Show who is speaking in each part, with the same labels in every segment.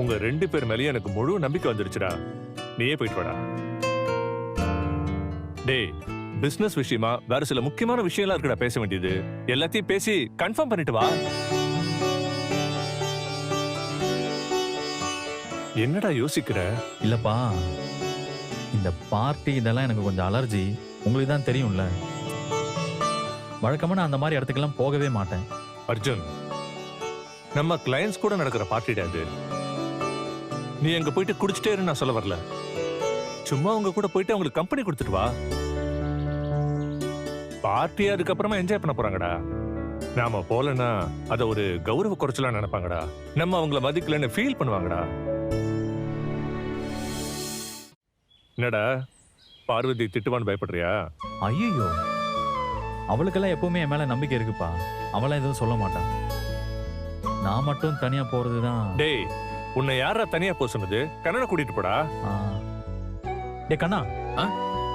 Speaker 1: உங்க 2 பேர் மேலயும் எனக்கு முழு நம்பிக்கை வந்துருச்சுடா. நீயே போயிட்டு வாடா. டேய், பிசினஸ் விஷயமா வேற சில முக்கியமான விஷயம்லாம் இருக்குடா பேச வேண்டியது. எல்லாத்தையும் பேசி கன்ஃபார்ம் பண்ணிட்டு வா. என்னடா யோசிக்கிற?
Speaker 2: இல்லப்பா, இந்த பார்ட்டி இதெல்லாம் எனக்கு கொஞ்சம் அலர்ஜி. உங்களுக்கு தான் தெரியும்ல. வழக்கமா நான் அந்த மாதிரி இடத்துக்கெல்லாம் போகவே மாட்டேன்.
Speaker 1: அர்ஜுன், நம்ம கிளையன்ஸ் கூட நடக்கிற பார்ட்டிடா அது. நீ அங்க போயிட்டு குடிச்சிட்டே இரு நான் சொல்ல வரல. சும்மா அவங்க கூட போயிட்டு அவங்களுக்கு கம்பெனி கொடுத்துட்டு வா. பார்ட்டி அதுக்கப்புறமா என்ஜாய் பண்ண போறாங்கடா. நாம போலன்னா அத ஒரு கௌரவ குறைச்சலா நினைப்பாங்கடா. நம்ம அவங்கள மதிக்கலன்னு ஃபீல் பண்ணுவாங்கடா. என்னடா பார்வதி திட்டுவான்னு பயப்படுறியா?
Speaker 2: ஐயோ, அவளுக்கெல்லாம் எப்பவுமே என் மேல நம்பிக்கை இருக்குப்பா. அவளாம் எதுவும் சொல்ல மாட்டான். நான் மட்டும் தனியா போறதுதான்.
Speaker 1: டேய், உன்னை யாரா தனியா போக சொன்னது? கண்ணனை கூட்டிட்டு போடா.
Speaker 2: டே கண்ணா,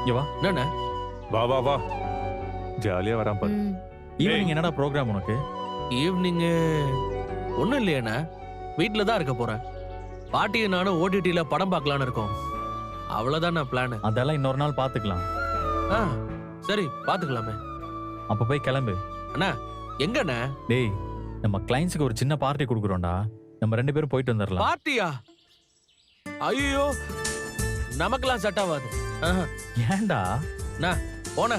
Speaker 2: இங்க வா.
Speaker 3: என்ன?
Speaker 1: வா வா வா, ஜாலியா வரான் பாரு.
Speaker 2: ஈவினிங் என்னடா ப்ரோக்ராம் உனக்கு?
Speaker 3: ஈவினிங் ஒண்ணும் இல்லையாண்ணா, வீட்டுல தான் இருக்க போறேன். பாட்டியை நானும் ஓடிடில படம் பார்க்கலான்னு இருக்கோம். அவ்வளவுதான் நான் பிளான்.
Speaker 2: அதெல்லாம் இன்னொரு நாள் பாத்துக்கலாம்.
Speaker 3: சரி, பாத்துக்கலாமே.
Speaker 2: அப்ப போய் கிளம்பு.
Speaker 3: அண்ணா, எங்கண்ணா?
Speaker 2: டேய், நம்ம கிளைண்ட்ஸுக்கு ஒரு சின்ன பார்ட்டி கொடுக்குறோம்டா. நம்ம 2 பேரும் போயிட்டு வந்துடலாம்.
Speaker 3: பார்ட்டியா? ஐயோ, நமக்கெல்லாம் செட் ஆகாது.
Speaker 2: ஏன்டா?
Speaker 3: போன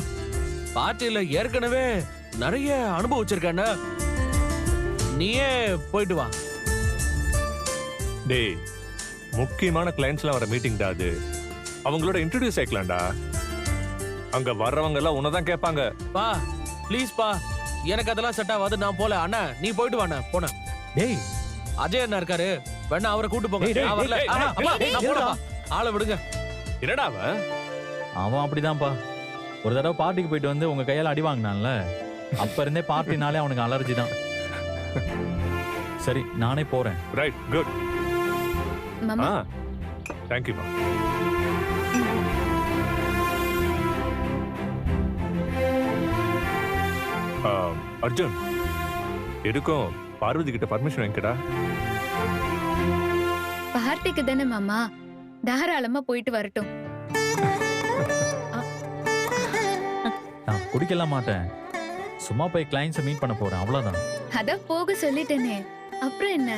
Speaker 3: பார்ட்டியில ஏற்கனவே நிறைய அனுபவிச்சிருக்கேன்னா, நீயே போயிட்டு வா.
Speaker 1: டேய், முக்கியமான கிளைண்ட்ஸ்லாம் வர மீட்டிங் தான் அது. அவங்களோட இன்ட்ரோடியூஸ் ஆயிக்கலாம்டா. அங்க வர்றவங்க எல்லாம் உன்னதான் கேட்பாங்க.
Speaker 3: பா ப்ளீஸ் பா, எனக்கு அதெல்லாம் செட் ஆகாது, நான் போல. அண்ணா நீ போயிட்டு வாண்ணா. போன.
Speaker 2: டேய்,
Speaker 3: அஜய் அண்ணா இருக்காரு, வேணா அவரை கூட்டு போங்க.
Speaker 2: டேய்,
Speaker 3: நான் வரல.
Speaker 1: டேய்,
Speaker 3: அண்ணா, அம்மா,
Speaker 1: டேய்,
Speaker 3: நான் போறேன்ப்பா. ஆளை விடுங்க.
Speaker 1: என்னடா அவன்?
Speaker 2: அவன் அப்படிதான்ப்பா. ஒரு தடவை பார்ட்டிக்கு போயிட்டு வந்து உங்க கையால அடி வாங்கினான்ல, அப்ப இருந்தே பார்ட்டினாலே அவனுக்கு அலர்ஜி தான். சரி, நானே போறேன்.
Speaker 1: Right, good.
Speaker 4: மாமா,
Speaker 1: தேங்க் யூ மா. அர்ஜுன், எதுக்கும் பார்வதி கிட்ட பர்மிஷன் வாங்கிக்கடா.
Speaker 4: பார்ட்டிக்கு தானே மாமா, தாராளமா போயிட்டு வரட்டும்.
Speaker 2: நான் குடிக்கலாம் மாட்டேன். சும்மா போய் கிளைண்ட்ஸை மீட் பண்ண போறேன், அவ்வளவுதான்.
Speaker 4: அதான் போக சொல்லிட்டேனே, அப்புறம் என்ன?